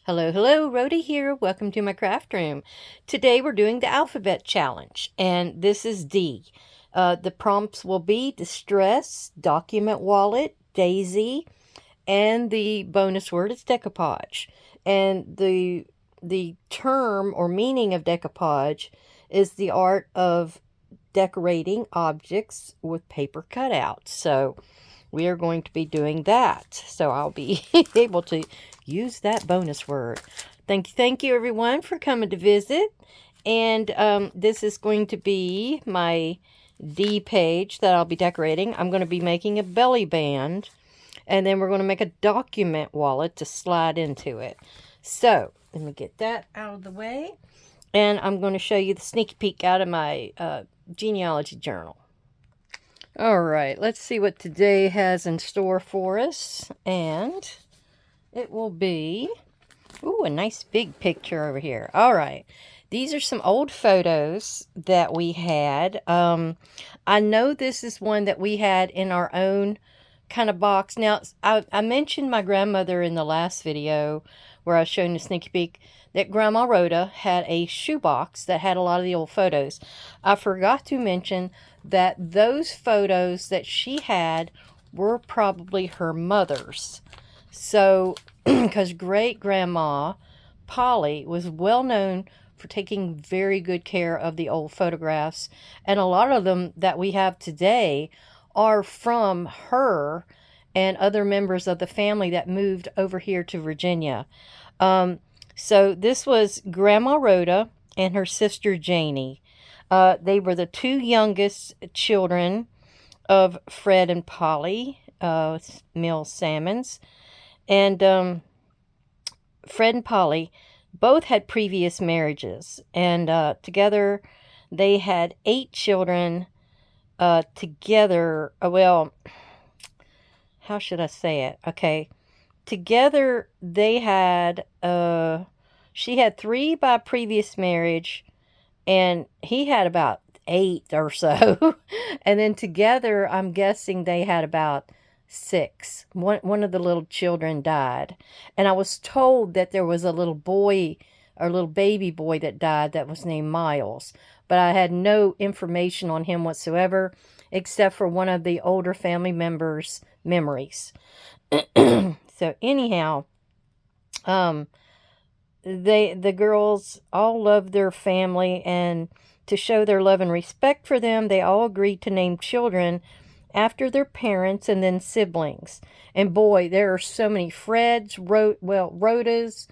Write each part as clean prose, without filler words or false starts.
Hello, hello, Rhodey here. Welcome to my craft room. Today we're doing the alphabet challenge, and this is D. The prompts will be distress, document wallet, daisy, and the bonus word is decoupage. And the term or meaning of decoupage is the art of decorating objects with paper cutouts. So we are going to be doing that. So I'll be able to use that bonus word. Thank you everyone for coming to visit. And this is going to be my D page that I'll be decorating. I'm going to be making a belly band, and then we're going to make a document wallet to slide into it. So let me get that out of the way, and I'm going to show you the sneak peek out of my genealogy journal. All right, let's see what today has in store for us. And it will be, ooh, a nice big picture over here. All right, these are some old photos that we had. I know this is one that we had in our own kind of box. Now, I mentioned my grandmother in the last video where I was showing the sneaky peek that Grandma Rhoda had a shoebox that had a lot of the old photos. I forgot to mention that those photos that she had were probably her mother's. So, because great-grandma Polly was well known for taking very good care of the old photographs, and a lot of them that we have today are from her and other members of the family that moved over here to Virginia. So this was Grandma Rhoda and her sister Janie. They were the two youngest children of Fred and Polly Mill Salmons. And Fred and Polly both had previous marriages. And together they had 8 children together. Well, how should I say it? Okay. Together they had, she had 3 by previous marriage, and he had about 8 or so. And then together, I'm guessing they had about 6. One of the little children died. And I was told that there was a little boy, or little baby boy that died that was named Miles. But I had no information on him whatsoever, except for one of the older family members' memories. So anyhow, the girls all loved their family, and to show their love and respect for them, they all agreed to name children after their parents and then siblings. And boy, there are so many Freds, Rhodas,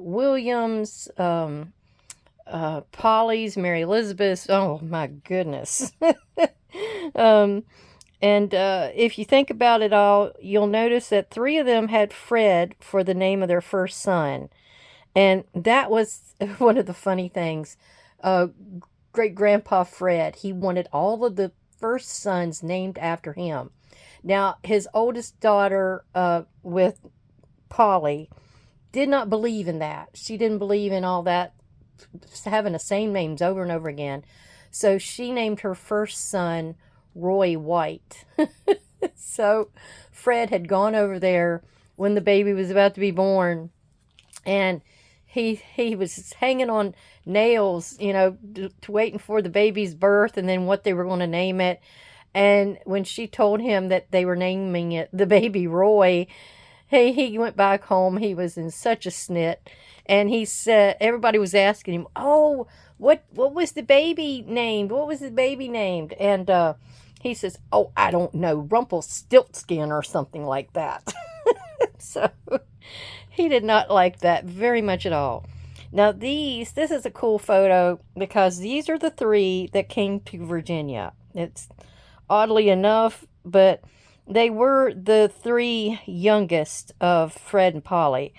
Williams, Polly's, Mary Elizabeth. Oh my goodness. And if you think about it all, you'll notice that 3 of them had Fred for the name of their first son. And that was one of the funny things. Great-grandpa Fred, he wanted all of the first sons named after him. Now, his oldest daughter with Polly did not believe in that. She didn't believe in all that, having the same names over and over again. So she named her first son Roy White. So Fred had gone over there when the baby was about to be born, and he was hanging on nails, to waiting for the baby's birth and then what they were going to name it. And when she told him that they were naming it the baby Roy, he went back home. He was in such a snit, and he said everybody was asking him, "Oh, what was the baby named? What was the baby named?" And he says, "Oh, I don't know, Rumpelstiltskin or something like that." So he did not like that very much at all. Now this is a cool photo because these are the 3 that came to Virginia. It's oddly enough, but they were the 3 youngest of Fred and Polly.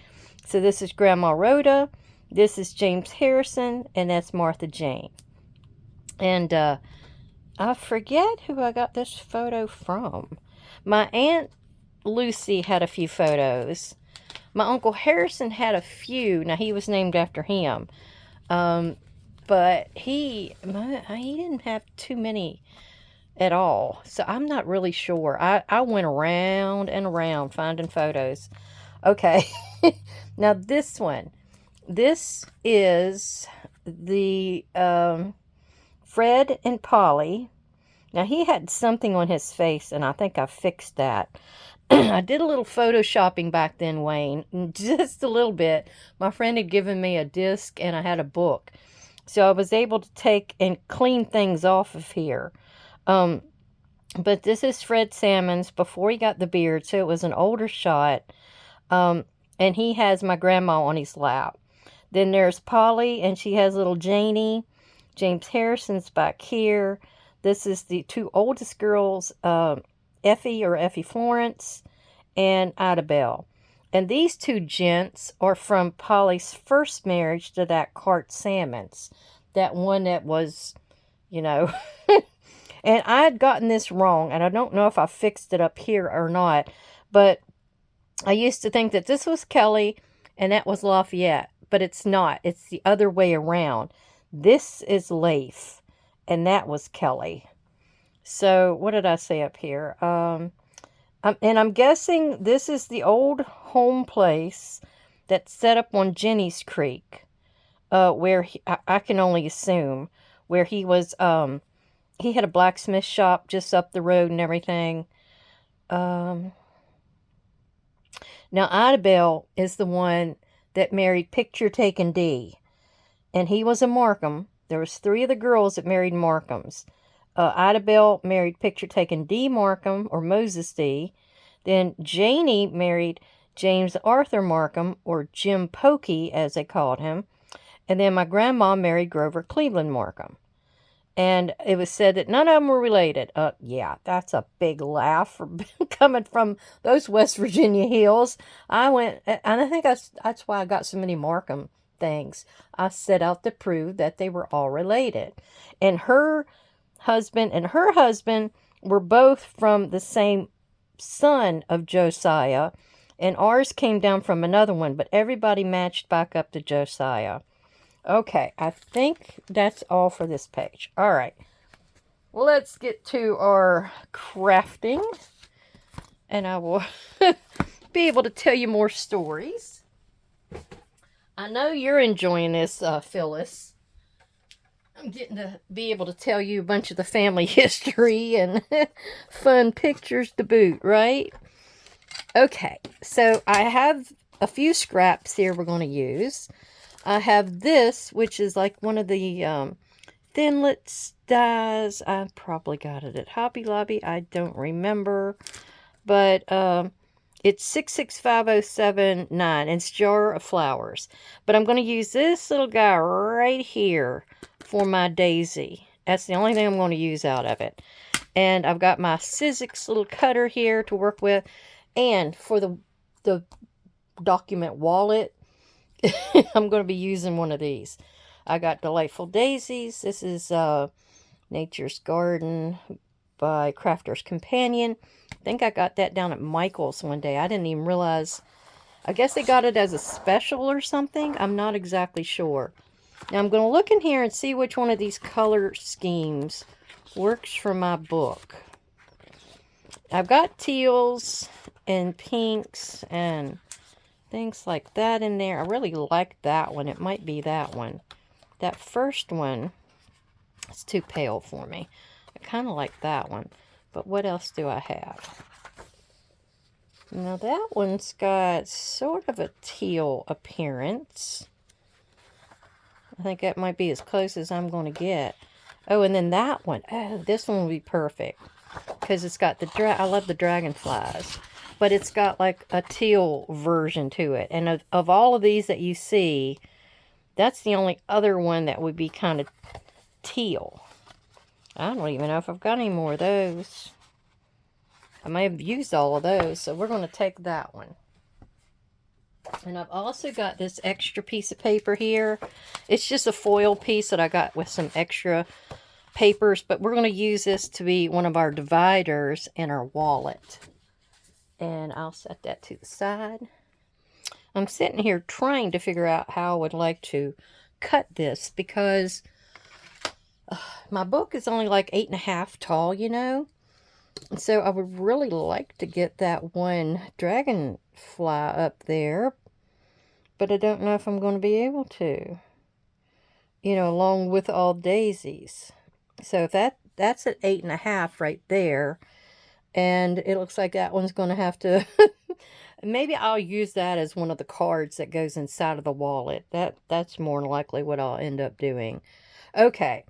So this is Grandma Rhoda, this is James Harrison, and that's Martha Jane. And I forget who I got this photo from. My Aunt Lucy had a few photos. My Uncle Harrison had a few. Now, he was named after him. But he didn't have too many at all. So I'm not really sure. I went around and around finding photos. Okay. Now this one. This is the Fred and Polly. Now he had something on his face, and I think I fixed that. I did a little photoshopping back then, Wayne, just a little bit. My friend had given me a disc, and I had a book. So I was able to take and clean things off of here. But this is Fred Salmon's before he got the beard, so it was an older shot. And he has my grandma on his lap. Then there's Polly, and she has little Janie. James Harrison's back here. This is the two oldest girls, Effie Florence and Ida Bell. And these two gents are from Polly's first marriage to that Cart Salmons. That one that was, you know. And I had gotten this wrong, and I don't know if I fixed it up here or not. But I used to think that this was Kelly and that was Lafayette. But it's not. It's the other way around. This is Leif, and that was Kelly. So, what did I say up here? And I'm guessing this is the old home place that's set up on Jenny's Creek, where I can only assume, where he was, he had a blacksmith shop just up the road and everything. Now, Ida Bell is the one that married Picture Taken D. And he was a Markham. There was 3 of the girls that married Markhams. Ida Bell married Picture Taken D. Markham, or Moses D. Then Janie married James Arthur Markham, or Jim Pokey, as they called him. And then my grandma married Grover Cleveland Markham. And it was said that none of them were related. Yeah, that's a big laugh for coming from those West Virginia hills. I went, and I think that's why I got so many Markham things. I set out to prove that they were all related. And her husband were both from the same son of Josiah. And ours came down from another one, but everybody matched back up to Josiah. Okay, I think that's all for this page. All right, well, let's get to our crafting, and I will be able to tell you more stories. I know you're enjoying this, Phyllis. I'm getting to be able to tell you a bunch of the family history and fun pictures to boot, right? Okay, so I have a few scraps here we're going to use. I have this, which is like one of the Thinlits dies. I probably got it at Hobby Lobby. I don't remember. But it's 665079. It's Jar of Flowers. But I'm going to use this little guy right here for my daisy. That's the only thing I'm going to use out of it. And I've got my Sizzix little cutter here to work with. And for the document wallet, I'm going to be using one of these. I got Delightful Daisies. This is Nature's Garden by Crafter's Companion. I think I got that down at Michael's one day. I didn't even realize. I guess they got it as a special or something. I'm not exactly sure. Now I'm going to look in here and see which one of these color schemes works for my book. I've got teals and pinks and things like that in there. I really like that one. It might be that one. That first one is too pale for me. I kind of like that one. But what else do I have? Now that one's got sort of a teal appearance. I think that might be as close as I'm going to get. Oh, and then that one. Oh, this one will be perfect. Because it's got the I love the dragonflies. But it's got like a teal version to it. And of all of these that you see, that's the only other one that would be kind of teal. I don't even know if I've got any more of those. I may have used all of those, so we're going to take that one. And I've also got this extra piece of paper here. It's just a foil piece that I got with some extra papers, but we're going to use this to be one of our dividers in our wallet. And I'll set that to the side. I'm sitting here trying to figure out how I would like to cut this because my book is only like 8.5 tall, you know. And so I would really like to get that one dragonfly up there. but I don't know if I'm going to be able to, you know, along with all daisies. So if that's at 8.5 right there, and it looks like that one's going to have to, maybe I'll use that as one of the cards that goes inside of the wallet. That's more than likely what I'll end up doing. Okay,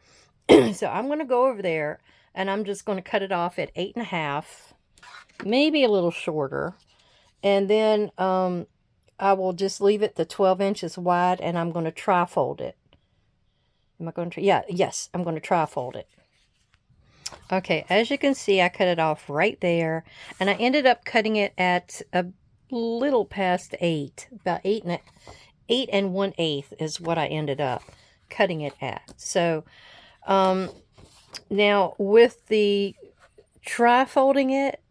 so I'm going to go over there, and I'm just going to cut it off at 8.5, maybe a little shorter. And then I will just leave it the 12 inches wide, and I'm going to tri-fold it. Am I going to? Yeah, yes, I'm going to tri-fold it. Okay, as you can see, I cut it off right there, and I ended up cutting it at a little past 8, about 8 and 1/8 is what I ended up cutting it at. So, now with the tri-folding it,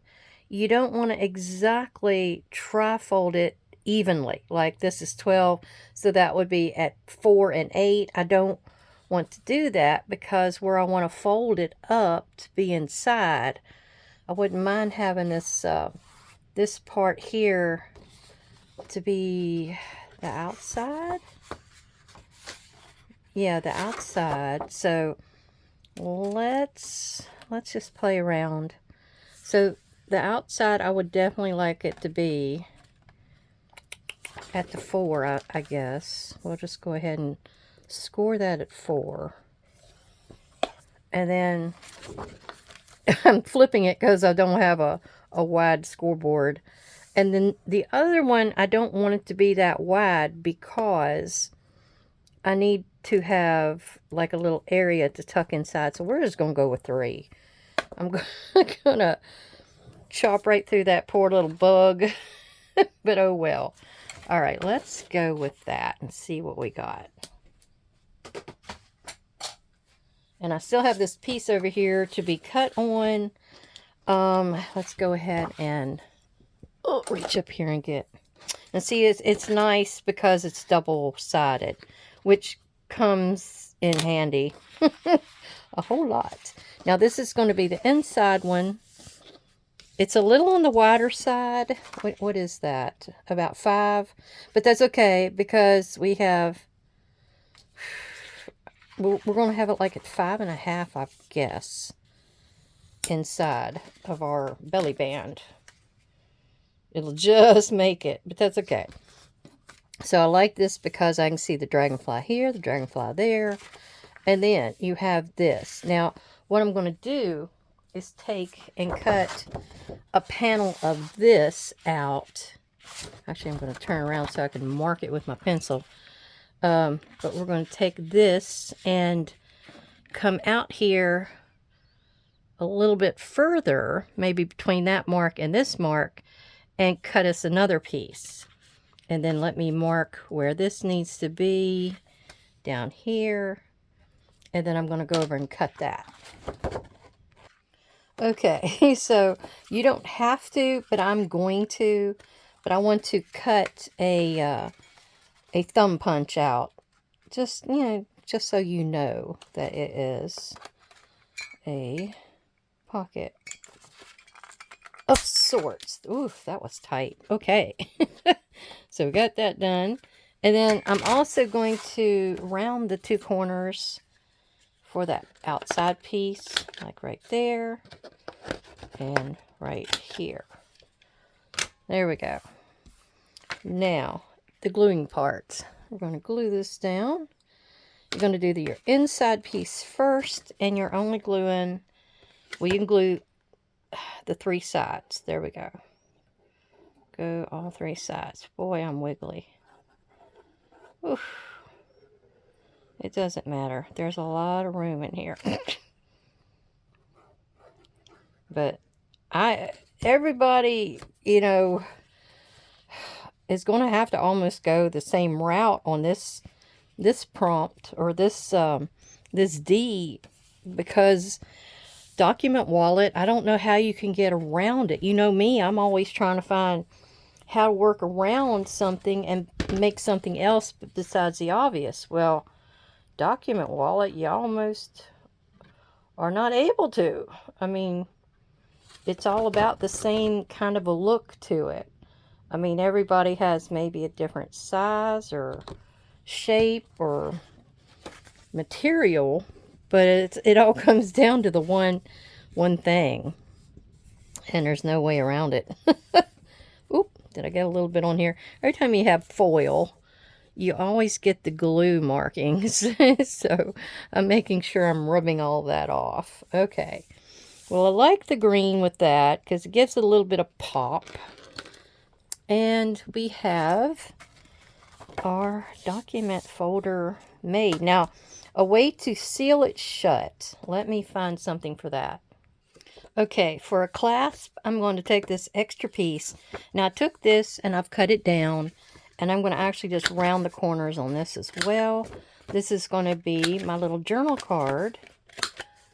you don't want to exactly tri-fold it evenly. Like this is 12, so that would be at 4 and 8. I don't want to do that because where I want to fold it up to be inside, I wouldn't mind having this this part here to be the outside. Yeah, the outside. So let's just play around. So the outside, I would definitely like it to be at the 4, I guess. We'll just go ahead and score that at 4. And then I'm flipping it because I don't have a wide scoreboard. And then the other one, I don't want it to be that wide because I need to have like a little area to tuck inside. So we're just going to go with 3. I'm going to chop right through that poor little bug. But oh well. All right, let's go with that and see what we got. And I still have this piece over here to be cut on. Let's go ahead and reach up here and get. And see, it's nice because it's double-sided, which comes in handy a whole lot. Now, this is going to be the inside one. It's a little on the wider side. What is that? About 5. But that's okay because we have... We're going to have it like at 5.5, I guess, inside of our belly band. It'll just make it, but that's okay. So I like this because I can see the dragonfly here, the dragonfly there, and then you have this. Now, what I'm going to do is take and cut a panel of this out. Actually, I'm going to turn around so I can mark it with my pencil. But we're going to take this and come out here a little bit further, maybe between that mark and this mark, and cut us another piece. And then let me mark where this needs to be down here. And then I'm going to go over and cut that. Okay, so you don't have to, but I'm going to. But I want to cut a thumb punch out. Just, you know, just so you know that it is a pocket of sorts. Ooh, that was tight. Okay. So we got that done. And then I'm also going to round the 2 corners for that outside piece, like right there and right here. There we go. Now, the gluing part. We're going to glue this down. You're going to do your inside piece first, and you're only gluing, well, you can glue the 3 sides. There we go. Go all 3 sides. Boy, I'm wiggly. Oof. It doesn't matter. There's a lot of room in here. But everybody, you know, is going to have to almost go the same route on this prompt, or this D, because document wallet, I don't know how you can get around it. You know me, I'm always trying to find how to work around something and make something else besides the obvious. Well, document wallet, you almost are not able to. I mean, it's all about the same kind of a look to it. I mean, everybody has maybe a different size or shape or material, but it all comes down to the one thing, and there's no way around it. Oop, did I get a little bit on here? Every time you have foil, you always get the glue markings. So I'm making sure I'm rubbing all that off. Okay. Well, I like the green with that because it gives it a little bit of pop. And we have our document folder made. Now, a way to seal it shut. Let me find something for that. Okay, for a clasp, I'm going to take this extra piece. Now, I took this and I've cut it down. And I'm going to actually just round the corners on this as well. This is going to be my little journal card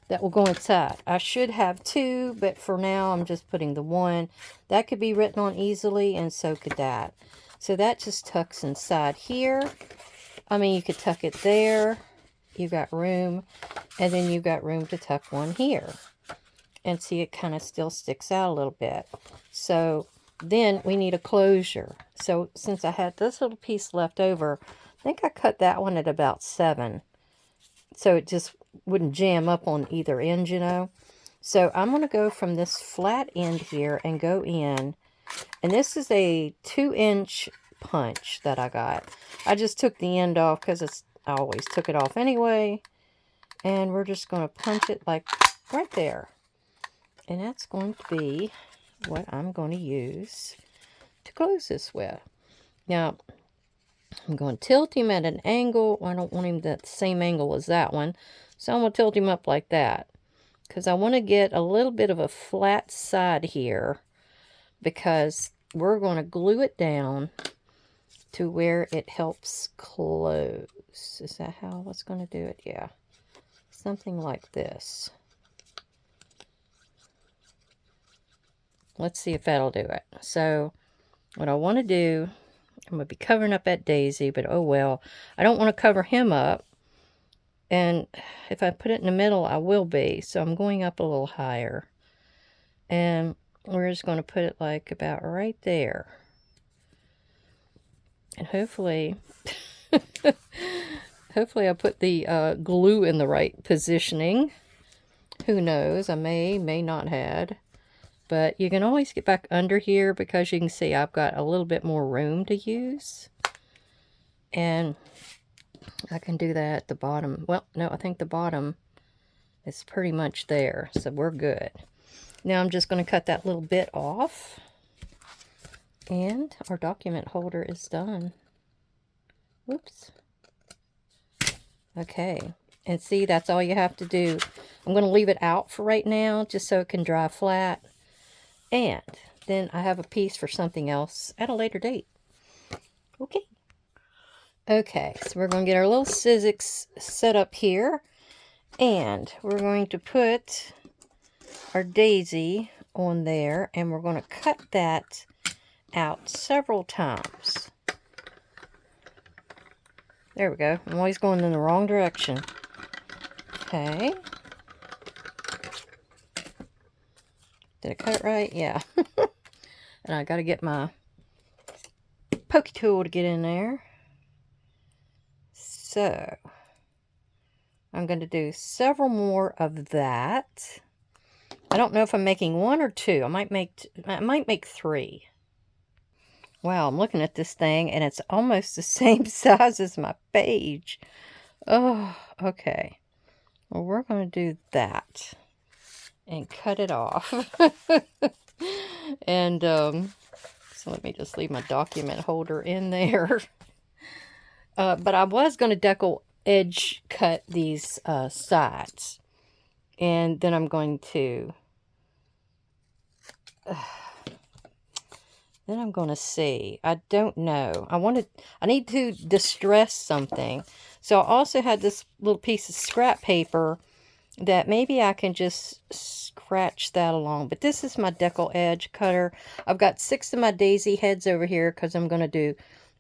that will go inside. I should have two, but for now I'm just putting the one. That could be written on easily, and so could that. So that just tucks inside here. I mean, you could tuck it there. You've got room. And then you've got room to tuck one here. And see, it kind of still sticks out a little bit. So then we need a closure. So since I had this little piece left over, I think I cut that one at about 7. So it just wouldn't jam up on either end, you know. So I'm going to go from this flat end here and go in. And this is a 2-inch punch that I got. I just took the end off because I always took it off anyway. And we're just going to punch it like right there. And that's going to be what I'm going to use to close this with. Now, I'm going to tilt him at an angle. I don't want him at the same angle as that one. So I'm going to tilt him up like that. Because I want to get a little bit of a flat side here. Because we're going to glue it down to where it helps close. Is that how I was going to do it? Yeah. Something like this. Let's see if that'll do it. So, what I want to do, I'm going to be covering up that daisy, but oh well. I don't want to cover him up. And if I put it in the middle, I will be. So, I'm going up a little higher. And we're just going to put it like about right there. And hopefully, hopefully I put the glue in the right positioning. Who knows? I may not have. But you can always get back under here because you can see I've got a little bit more room to use. And I can do that at the bottom. Well, no, I think the bottom is pretty much there. So we're good. Now I'm just going to cut that little bit off. And our document holder is done. Whoops. Okay. And see, that's all you have to do. I'm going to leave it out for right now just so it can dry flat. And then I have a piece for something else at a later date. Okay. Okay, so we're going to get our little Sizzix set up here. And we're going to put our daisy on there. And we're going to cut that out several times. There we go. I'm always going in the wrong direction. Okay. Did I cut it right? Yeah. And I got to get my pokey tool to get in there. So, I'm going to do several more of that. I don't know if I'm making 1 or 2. I might make 3. Wow, I'm looking at this thing and it's almost the same size as my page. Oh, okay. Well, we're going to do that. And cut it off. And so let me just leave my document holder in there. But I was going to decal edge cut these sides. And then I'm going to see. I don't know. I need to distress something. So I also had this little piece of scrap paper that maybe I can just scratch that along. But this is my decal edge cutter. I've got 6 of my daisy heads over here because I'm going to do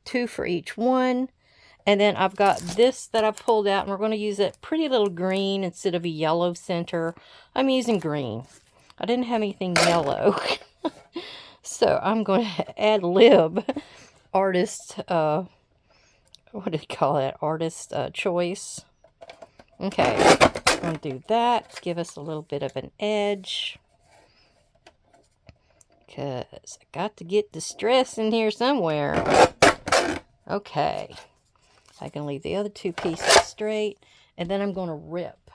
2 for each one. And then I've got this that I've pulled out, and we're going to use that pretty little green instead of a yellow center. I'm using green. I didn't have anything yellow. So I'm going to ad lib artist, what do you call it? Artist choice. Okay, I'm going to do that. Give us a little bit of an edge. Because I got to get the stress in here somewhere. Okay. I can leave the other two pieces straight. And then I'm going to rip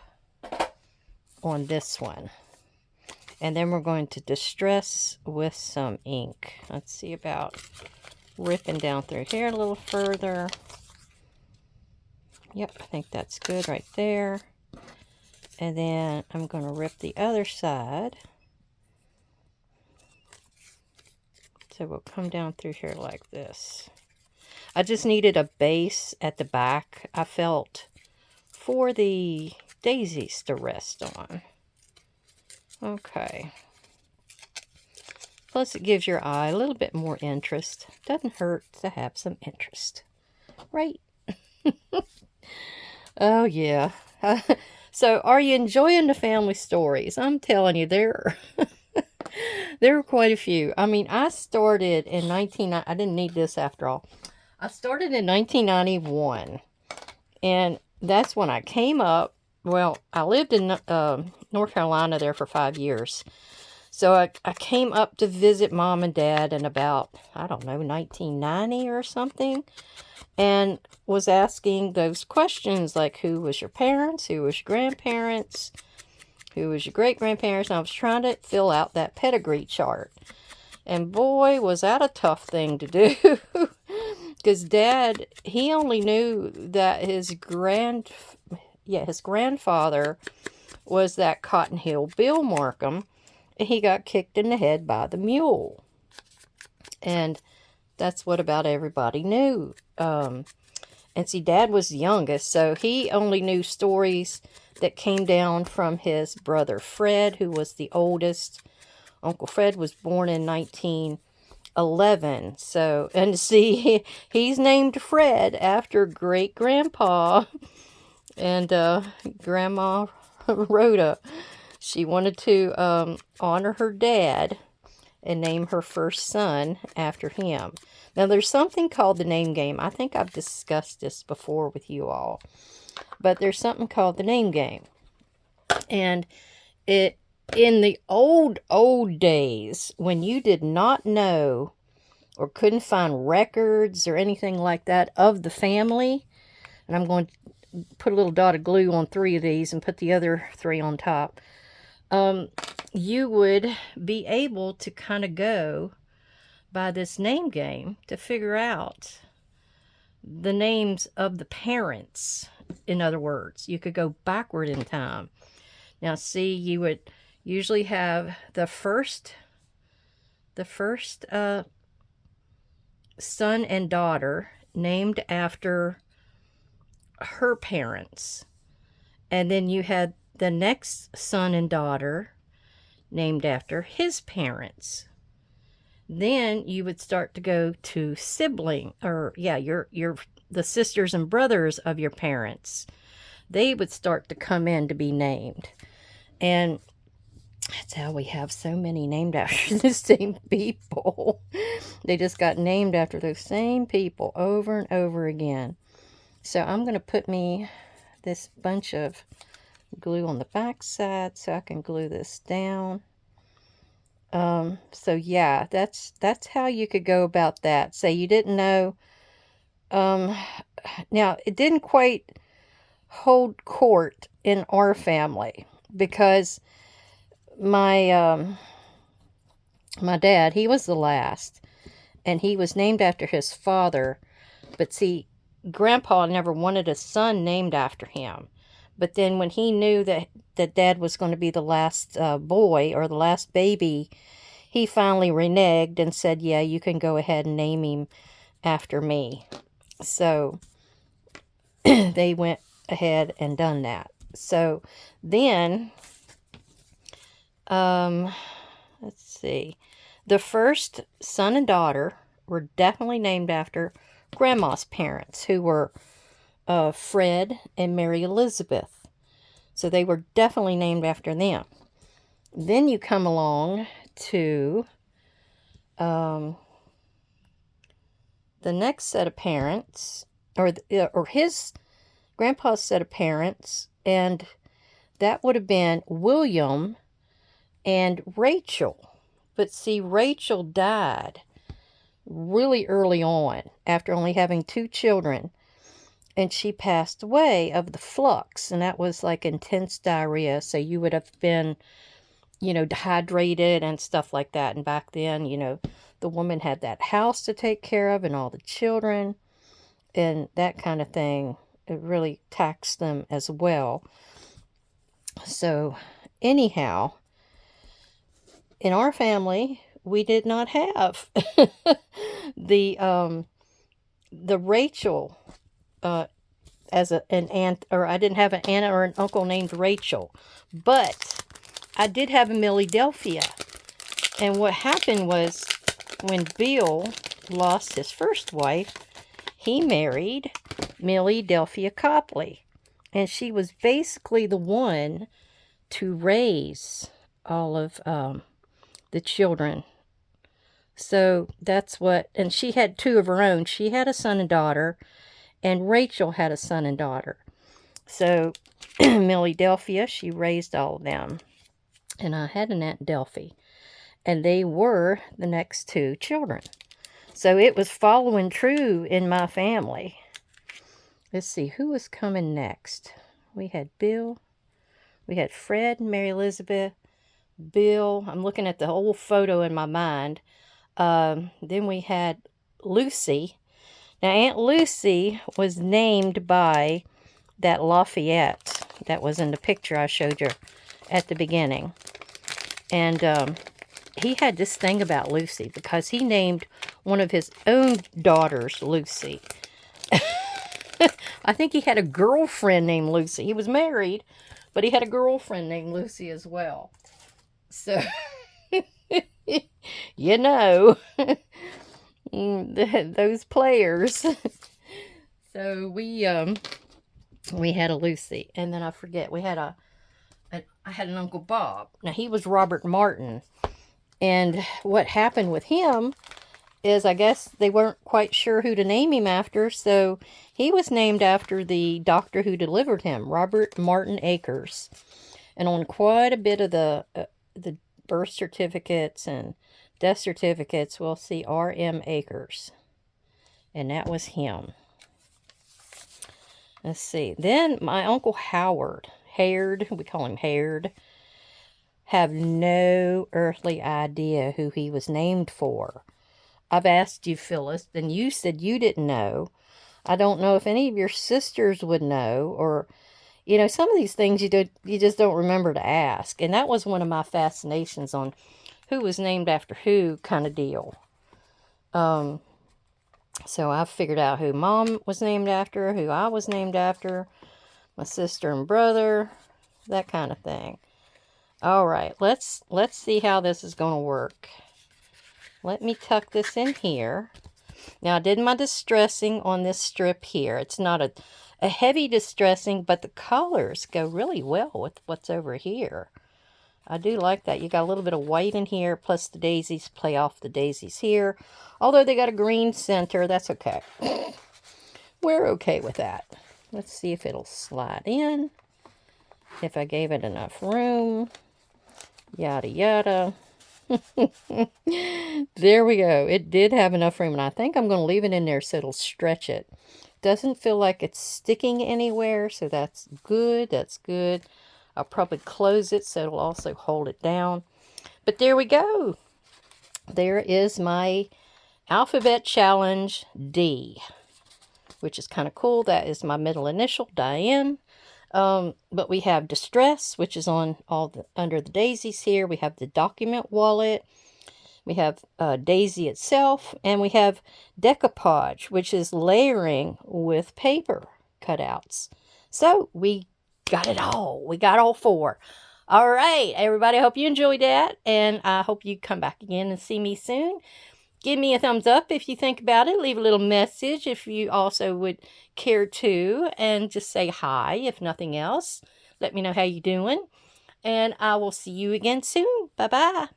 on this one. And then we're going to distress with some ink. Let's see about ripping down through here a little further. Yep, I think that's good right there. And then I'm going to rip the other side. So we'll come down through here like this. I just needed a base at the back, I felt, for the daisies to rest on. Okay. Plus it gives your eye a little bit more interest. Doesn't hurt to have some interest. Right? Oh, yeah. So, are you enjoying the family stories? I'm telling you, there are quite a few. I mean, I started in I didn't need this after all. I started in 1991. And that's when I came up. Well, I lived in North Carolina there for 5 years. So I came up to visit Mom and Dad in about, I don't know, 1990 or something. And was asking those questions like, who was your parents? Who was your grandparents? Who was your great-grandparents? And I was trying to fill out that pedigree chart. And boy, was that a tough thing to do. Because Dad, he only knew that his grandfather was that Cotton Hill Bill Markham. And he got kicked in the head by the mule. And that's what about everybody knew. And see, Dad was the youngest, so he only knew stories that came down from his brother Fred, who was the oldest. Uncle Fred was born in 1911. So, and see, he's named Fred after great-grandpa and Grandma Rhoda. She wanted to honor her dad and name her first son after him. Now, there's something called the name game. I think I've discussed this before with you all. But there's something called the name game. And in the old days, when you did not know or couldn't find records or anything like that of the family, and I'm going to put a little dot of glue on 3 of these and put the other 3 on top, you would be able to kind of go by this name game to figure out the names of the parents. In other words, you could go backward in time. Now, see, you would usually have the first son and daughter named after her parents. And then you had the next son and daughter named after his parents. Then you would start to go to sibling, or the sisters and brothers of your parents. They would start to come in to be named. And that's how we have so many named after the same people. They just got named after those same people over and over again. So I'm going to put me this bunch of glue on the back side so I can glue this down. So yeah, that's how you could go about that. Say you didn't know. Now it didn't quite hold court in our family because my dad, he was the last, and he was named after his father. But see, Grandpa never wanted a son named after him. But then when he knew that Dad was going to be the last boy or the last baby, he finally reneged and said, yeah, you can go ahead and name him after me. So they went ahead and done that. So then, let's see. The first son and daughter were definitely named after Grandma's parents, who were Fred and Mary Elizabeth. So they were definitely named after them. Then you come along to the next set of parents, or his grandpa's set of parents, and that would have been William and Rachel. But see, Rachel died really early on after only having 2 children, and she passed away of the flux, and that was like intense diarrhea. So you would have been, dehydrated and stuff like that. And back then, the woman had that house to take care of and all the children and that kind of thing. It really taxed them as well. So anyhow, in our family, we did not have the Rachel as an aunt, or I didn't have an aunt or an uncle named Rachel, but I did have a Millie Delphia. And what happened was, when Bill lost his first wife, he married Millie Delphia Copley, and she was basically the one to raise all of the children. So that's what, and she had 2 of her own. She had a son and daughter, and Rachel had a son and daughter. So Millie Delphia, she raised all of them. And I had an Aunt Delphi, and they were the next 2 children. So it was following true in my family. Let's see, who was coming next? We had Bill, we had Fred, Mary Elizabeth, Bill. I'm looking at the old photo in my mind. Then we had Lucy. Now, Aunt Lucy was named by that Lafayette that was in the picture I showed you at the beginning. And he had this thing about Lucy because he named one of his own daughters Lucy. I think he had a girlfriend named Lucy. He was married, but he had a girlfriend named Lucy as well. So, those players. So we had a Lucy, and then I forget, I had an Uncle Bob. Now, he was Robert Martin, and what happened with him is, I guess they weren't quite sure who to name him after, so he was named after the doctor who delivered him, Robert Martin Akers. And on quite a bit of the birth certificates and death certificates, we'll see R.M. Akers. And that was him. Let's see. Then my Uncle Howard, we call him Haird, have no earthly idea who he was named for. I've asked you, Phyllis, and you said you didn't know. I don't know if any of your sisters would know, or, some of these things you just don't remember to ask. And that was one of my fascinations on who was named after who kind of deal. So I figured out who Mom was named after, who I was named after, my sister and brother, that kind of thing. All right, let's see how this is going to work. Let me tuck this in here. Now, I did my distressing on this strip here. It's not a heavy distressing, but the colors go really well with what's over here. I do like that. You got a little bit of white in here, plus the daisies play off the daisies here. Although they got a green center, that's okay. We're okay with that. Let's see if it'll slide in. If I gave it enough room. Yada, yada. There we go. It did have enough room, and I think I'm going to leave it in there so it'll stretch it. Doesn't feel like it's sticking anywhere, so that's good. That's good. I'll probably close it so it'll also hold it down. But there we go. There is my alphabet challenge D, which is kind of cool. That is my middle initial, Diane. But we have Distress, which is on under the daisies here. We have the document wallet. We have Daisy itself. And we have Decoupage, which is layering with paper cutouts. So we got it all. We got all 4. All right, everybody. I hope you enjoyed that. And I hope you come back again and see me soon. Give me a thumbs up if you think about it. Leave a little message if you also would care to. And just say hi, if nothing else. Let me know how you're doing. And I will see you again soon. Bye-bye.